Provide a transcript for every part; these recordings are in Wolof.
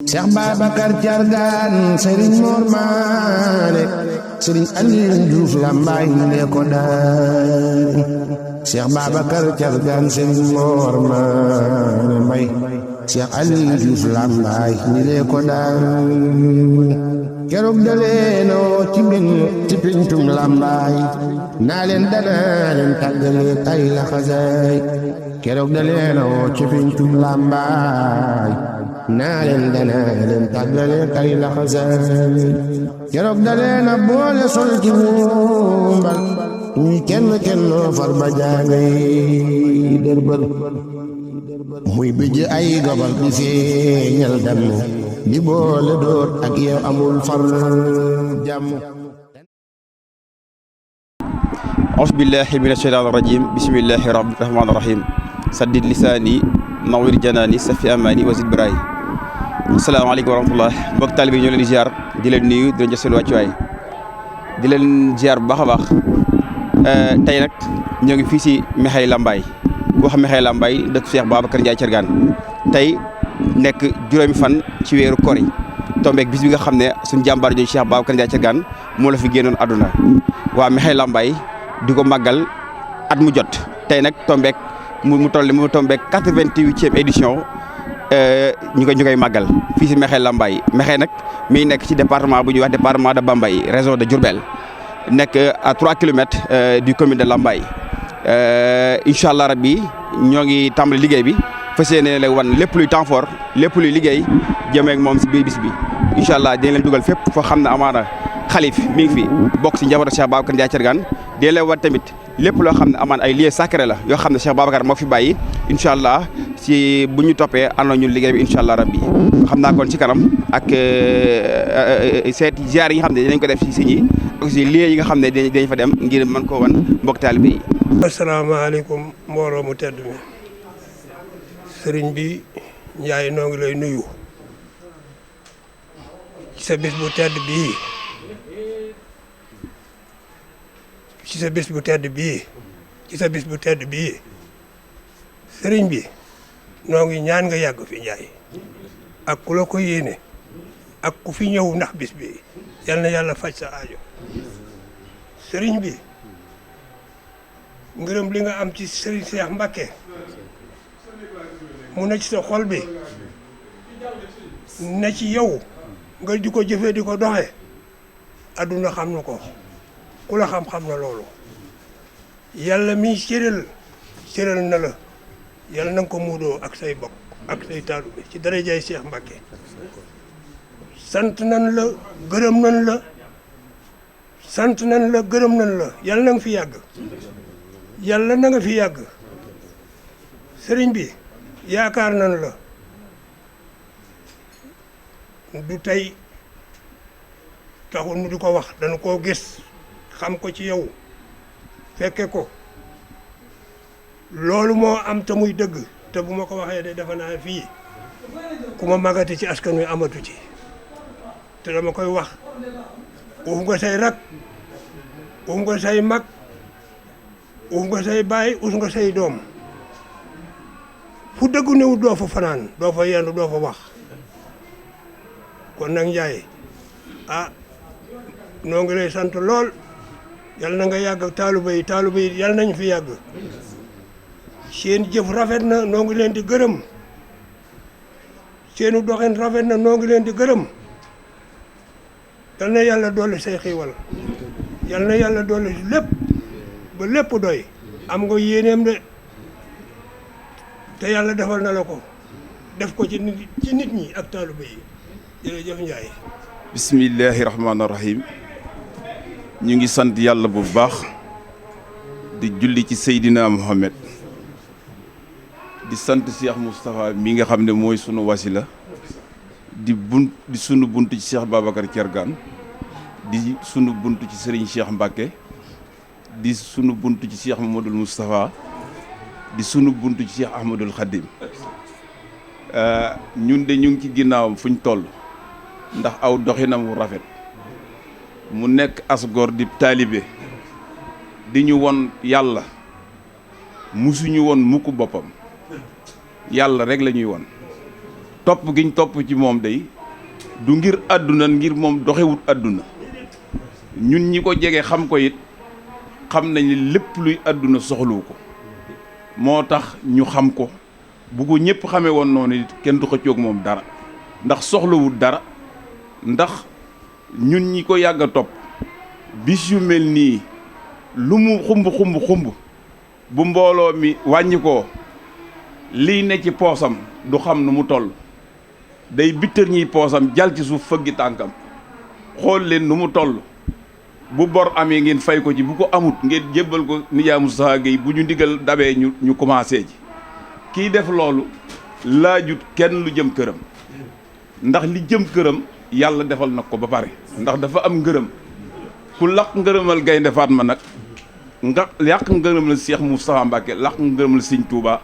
Cheikh Babacar Thiargane Serigne Mor Mané Serigne Aliou Diouf Lambaye ne ko daari Cheikh Babacar Thiargane Serigne Mor Mané Mbaye Cheikh Aliou Diouf Lambaye ne ko daari keroog daleenoo ci pencum Lambaye naa leen danaa leen tàggale tay la xasaay keroog daleenoo ci pencum Lambaye naa leen danaa leen tàggale tay la xasaay keroog daleena boole sol ci wumbal ñuy kenn far ba jaangay dërbër muy bijj ay gobal di feeñal damm di boole doot ak yow amul far jàmm. Auzu billahi mina shaytaani rajim bismillahi rahmaani rahim saddid lisaani nawwir janaani safi amaani wa zid biraay. asalaamaaleykum wa rahmatullah mbokk taalibe yi ñoo leen di ziar di leen nuyu di leen jox seen wàccuwaay di leen ziar bu baax a baax tey nag ñoo ngi fii si Mekhe Lambaye boo xam Mekhe Lambaye dëkk Cheikh Babacar Ndiaye Thiargane tey nekk juróomi fan ci weeru koor yi tombeeg bis bi nga xam ne suñu jàmbaar jooju Cheikh Babacar Ndiaye Thiargane moo la fi génnoon àdduna waa Mekhe Lambaye di ko màggal at mu jot tey nag tombeeg mu tombeeg 88e édition ñu koy màggal fii si Mekhe Lambaye Mekhe nag mi nekk ci département bu ñuy wax département de Bambey région de Diourbel nekk à 3 kilomètres du commune de Lambaye incha allah rabbi ñoo ngi tàmbali liggéey bi fas yéene la wan lépp luy temps fort lépp luy liggéey jëmee ak moom si biir bis bi incha allah dinañ leen dugal fépp foo xam ne amaana xalif mi ngi fi bokk si njabootu Cheikh Babacar Ndiaye Thiargane dinañ leen wan tamit lépp loo xam ne amaan ay lieux sacrés la yoo xam ne Cheikh Babacar moo fi bàyyi incha allah si bu ñu toppee àndoon ñun liggéey bi incha allah rabbi xam naa kon ci kanam ak seet ziar yi nga xam ne dinañ ko def si si ñi aussi lieux yi nga xam ne dinañ fa dem ngir mën koo wan mbokk taalibe yi. asalaamaaleykum mbooloo mu tedd mi sëriñ bi Ndiaye noo ngi lay nuyu ci sa bis bu tedd bii ci sa bis bu tedd bii ci sa bis bu tedd bii sëriñ bi noo ngi ñaan nga yàgg fi Ndiaye ak ku la ko yéene ak ku fi ñëw ndax bis bi yal na yàlla faj sa aajo sëriñ bi ngërëm li nga am ci sëriñ Cheikh Mbacké mu ne ci sa xol bi ne ci yow nga di ko jëfee di ko doxe adduna xam na ko ku la xam-xam na loolu yàlla mi cëral na la yàlla na nga ko muudoo ak say bokk ak say taalu bi ci darajay Cheikh Mbacké sant nan la gërëm nan la sant nan la gërëm nan la yàlla na nga fi yàgg yàlla na nga fi yàgg sëriñ bi yaakaar nan la du tey taxul mu di ko wax dañu koo gis xam ko ci yow fekke ko loolu moo am te muy dëgg te bu ma ko waxee de defe naa fii ku ma magati ci askan wi amatu ci te dama koy wax uuf nga say rak uuf nga say mag uuf nga say baay uuf nga say doom fu dëggu néew doo fa fanaan doo fa yendu doo fa wax kon nag Ndiaye noo ngi lay sant lool yal na nga yàgg ak taalibe yi yal nañ fi yàgg seen jëf rafet na noo ngi leen di gërëm seenu doxin rafet na noo ngi leen di gërëm yal na yàlla dolli say xiiwal yal na yàlla dolli lépp ba lépp doy am nga yéeneem de te yàlla defal na la ko def ko ci nit ñi ak taalibe yi jërëjëf Ndiaye. bismillahi rahmaani rahim ñu ngi sant yàlla bu baax di julli ci Seydina Mohamed di sant Cheikh Moustapha mi nga xam ne mooy sunu wasila di sunu bunt ci Cheikh Babacar Thiargane di sunu bunt ci Serigne Cheikh Mbacké di sunu bunt ci Cheikh Mamadou Moustapha di sunu bunt ci Cheikh Ahmadoul Khadim ñun de ñu ngi ci ginnaawam fuñ toll ndax aw doxinam wu rafet mu nekk asgor di taalibe di ñu won yàlla musuñu won mukk boppam yàlla rek la ñuy won topp giñ topp ci moom day du ngir àdduna ngir moom doxewut àdduna ñun ñi ko jege xam ko it xam nañ lépp luy àdduna soxluwu ko moo tax ñu xam ko bu ko ñëpp xamee woon noonu it kenn du xëccoog moom dara ndax soxlawut dara ndax ñun ñi ko yàgg a topp bis yu mel nii lu mu xumb bu mbooloo mi wàññi ko liy ne ci poosam du xam nu mu toll day bittër ñiy poosam jal ci suuf fëggi tànkam xool leen nu mu toll bu bor amee ngeen fay ko ci bu ko amut ngeen jébbal ko nijaay Moustapha Guèye bu ñu ndigal dabee ñu commencé ji kiy def loolu laajut kenn lu jëm këram ndax li jëm këram yàlla defal na ko ba pare ndax dafa am ngërëm ku laq ngërëmal Gaynde Fatma nag nga laq ngërëmal Cheikh Moustapha Mbacké laq ngërëmal Sëñ Touba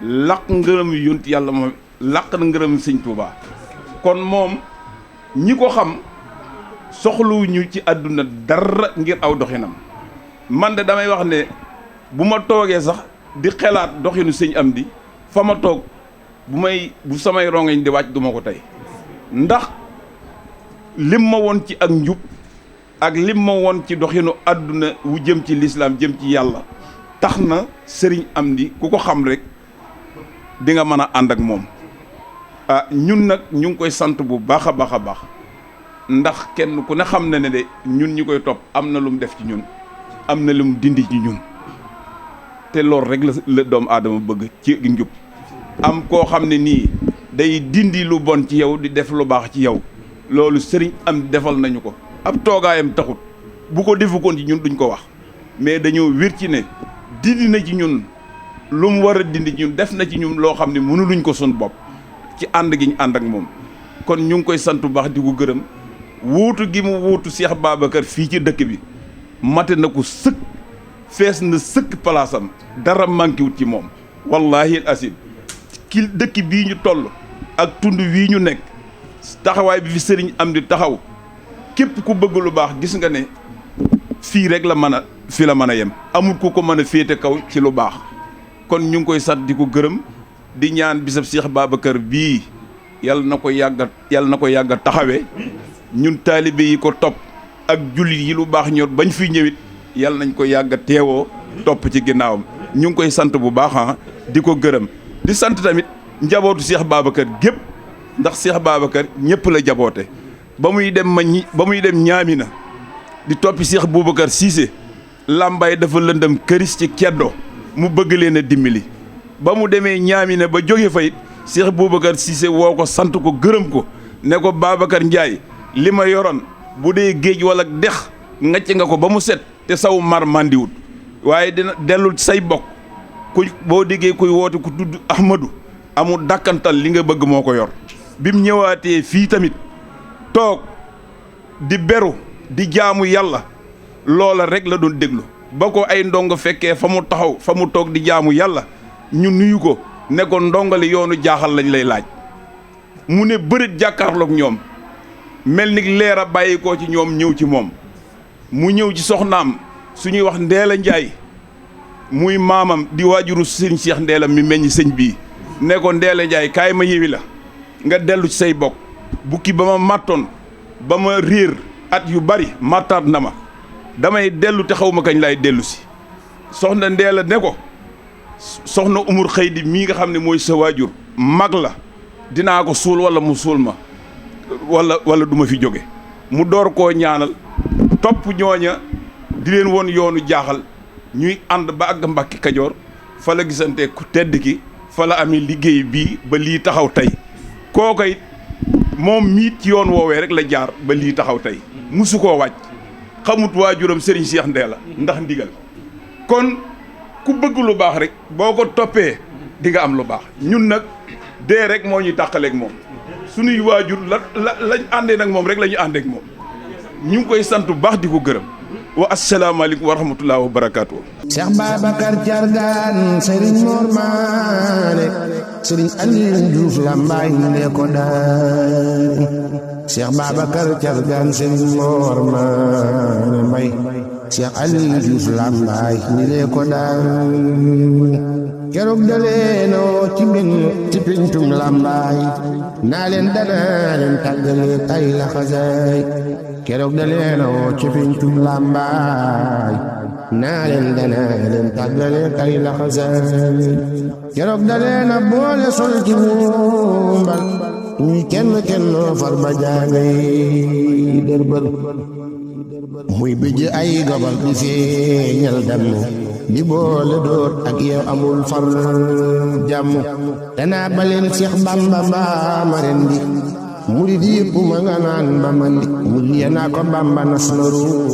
laq ngërëm yunt yàlla moom laq na ngërëm Sëñ Touba kon moom ñi ko xam soxluwuñu ci àdduna dara ngir aw doxinam man de damay wax ne bu ma toogee sax di xelaat doxinu Sëñ Amdi fa ma toog bu samay rongeñ di wàcc duma ko tey ndax lim ma woon ci ak njub ak lim ma woon ci doxinu àdduna wu jëm ci lislaam jëm ci yàlla tax na Sëriñ Amdi ku ko xam rek di nga mën a ànd ak moom ñun nag ñu ngi koy sant bu baax a baax a baax ndax kenn ku ne xam na ne de ñun ñi koy topp am na lu mu def ci ñun am na lu mu dindi ci ñun te loolu rek la doomu aadama bëgg ci njub am koo xam ne nii day dindi lu bon ci yow di def lu baax ci yow loolu Sëriñ Amdi defal nañu ko ab toogaayam taxut bu ko defukoon ci ñun duñ ko wax mais dañoo wér ci ne dindi na ci ñun lu mu war a dindi ci ñun def na ci ñun loo xam ne mënuluñ ko sun bopp ci ànd gi ñu ànd ak moom kon ñu ngi koy sant bu baax di ko gërëm wuutu gi mu wuutu Cheikh Babacar fii ci dëkk bi mate na ko sëkk fees na sëkk palaasam dara manqué wut ci moom wallahi asim ki dëkk bii ñu toll ak tund wii ñu nekk taxawaay bi fi Sëriñ Amdi taxaw képp ku bëgg lu baax gis nga ne fii rek la mën a yem amul ku ko mën a féete kaw ci lu baax kon ñu ngi koy sant di ko gërëm di ñaan bisab Cheikh Babacar bii yàlla na ko yàgg a taxawee ñun taalibe yi ko topp ak jullit yi lu baax ñor bañ fi ñëwit yàlla nañ ko yàgg a teewoo topp ci ginnaawam ñu ngi koy sant bu baax di ko gërëm di sant tamit njabootu Cheikh Babacar gépp ndax Cheikh Babacar ñëpp la jaboote ba muy dem ñaami na di toppi Cheikh Boubacar Cissé làmbaay dafa lëndëm këris ci ceddo mu bëgg leen a dimbali ba mu demee ñaami na ba jóge fa it Cheikh Boubacar Cissé woo ko sant ko gërëm ko ne ko Babacar Ndiaye li ma yoroon bu dee géej wala dex ngacc nga ko ba mu set te saw mar màndiwut waaye dina dellul say bokk boo déggee kuy woote ku tudd Ahmadou amul dàkkantal li nga bëgg moo ko yor bi mu ñëwaatee fii tamit toog di beru di jaamu yàlla loola rek la doon déglu ba ko ay ndongo fekkee fa mu taxaw fa mu toog di jaamu yàlla ñu nuyu ko ne ko ndongali yoonu jaaxal lañ lay laaj mu ne bërit jàkkaarloog ñoom mel ni leer a bàyyi koo ci ñoom ñëw ci moom mu ñëw ci soxnaam suñuy wax Ndeela Njaay muy maamam di waajuru sëñ Cheikh Ndeela mi meññ sëñ bii ne ko Ndeela Njaay kaay ma yéwi la nga dellu ci say bokk bukki ba ma màttoon ba ma réer at yu bari màttaat na ma damay dellu te xaw ma kañ laay dellu si soxna Ndeela ne ko soxna umur xëy di mii nga xam ne mooy sa waajur mag la dinaa ko suul wala mu suul ma wala du ma fi jóge mu door koo ñaanal topp ñooña di leen woon yoonu jaaxal ñuy ànd ba àgg Mbàkke Kajoor fa la gisante ku tedd ki fa la amee liggéey bii ba lii taxaw tey kooka it moom miit ci yoon woowee rek la jaar ba lii taxaw tey musu koo wàcc xamut waajuram Serigne Cheikh Ndeela ndax ndigal kon ku bëgg lu baax rek boo ko toppee di nga am lu baax ñun nag dee rek moo ñuy tàqaleeg moom suñuy waajur lañ àndee nag moom rek la ñu àndeek moom ñu ngi koy sant bu baax di ko gërëm wa asalaamaaleykum wa rahmatulah wa barakaatu. Cheikh Babacar Thiargane Serigne Mor Maane Serigne Aliou Diouf Lambaye ne ko daari Cheikh Babacar Thiargane Serigne Mor Maane Mbaye Cheikh Aliou Diouf Lambaye ne ko daari keroog dalee noo ci pencum Lambaye naa leen danaa leen tàggale tay laxasaay keroog da leen a woo ci fincum làmbaay naa leen danaa leen tàggale tay laxasaay keroog da leen a boole sol ci mumbal ñuy kenn kennoo far ba jaangay dërbër muy bijj ay gobal di feeñal damm di boole doot ak yow amul far jàmm danaa baleen Seex Bamba mbaa ma rendi murid yépp ma nga naan ba mandi murid ya naa ko Bamba nas na ruur